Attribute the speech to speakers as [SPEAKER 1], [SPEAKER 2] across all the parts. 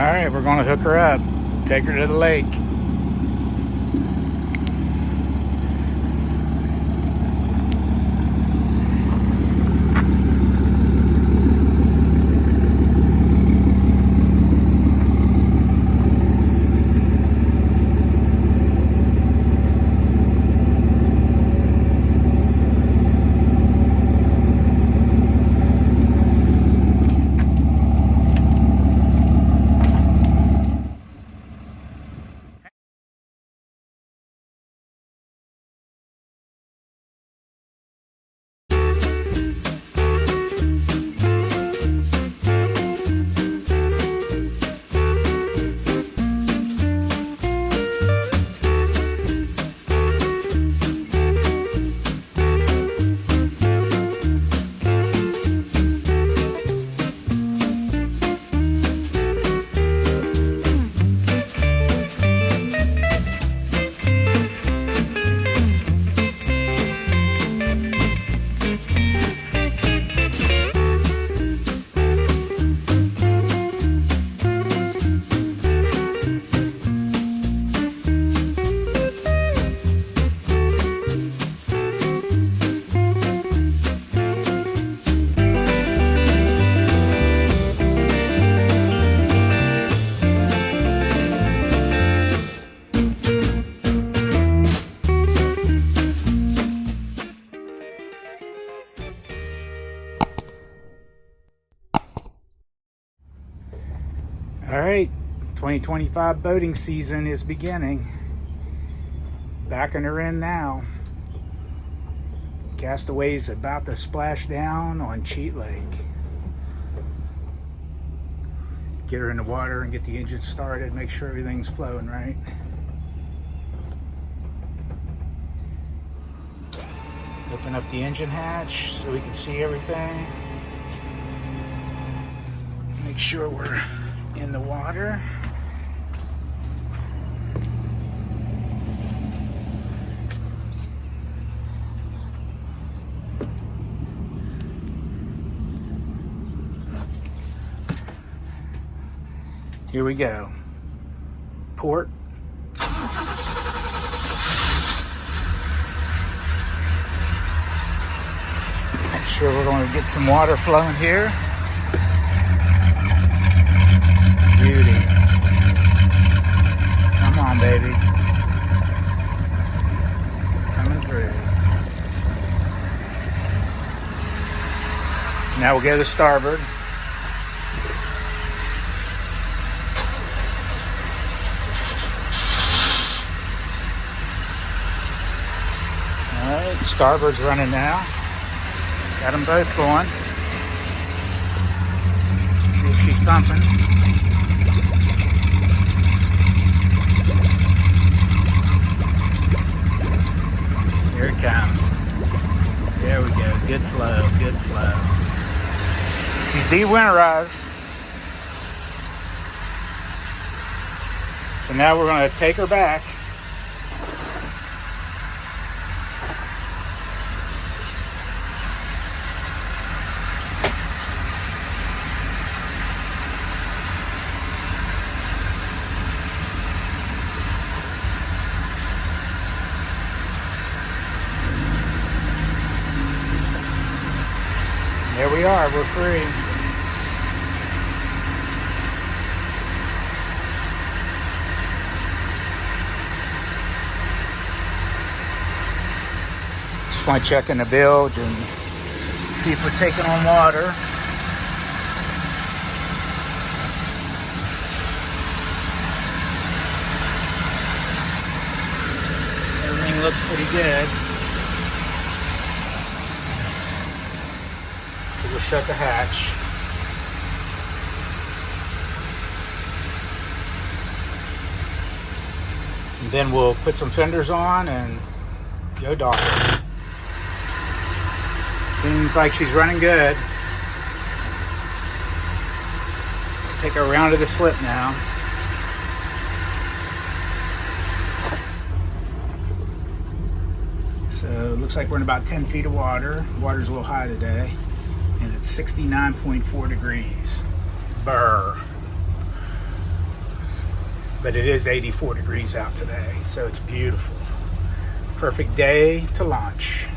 [SPEAKER 1] right, we're gonna hook her up, take her to the lake. All right, 2025 boating season is beginning. Backing her in now. Castaway's about to splash down on Cheat Lake. Get her in the water and get the engine started, make sure everything's flowing right. Open up the engine hatch so we can see everything. Make sure we're in the water. Here we go. Port. Make sure we're going to get some water flowing here. Beauty. Come on, baby. Coming through. Now we'll go to starboard. Alright, starboard's running now. Got them both going. See if she's pumping. Here it comes. There we go. Good flow, good flow. She's de-winterized. So now we're going to take her back. There we are, we're free. Just want to check in the bilge and see if we're taking on water. Everything looks pretty good. We'll shut the hatch. And then we'll put some fenders on and go dock her. Seems like she's running good. Take her around to the slip now. So it looks like we're in about 10 feet of water. Water's a little high today. And it's 69.4 degrees. Brr. but it is 84 degrees out today, so it's beautiful. Perfect day to launch.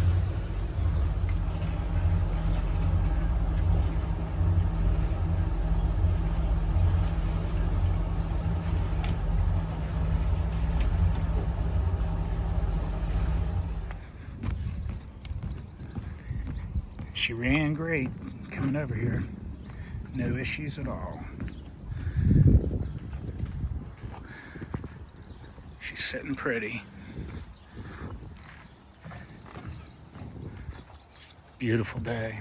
[SPEAKER 1] She ran great coming over here. No issues at all. She's sitting pretty. It's a beautiful day.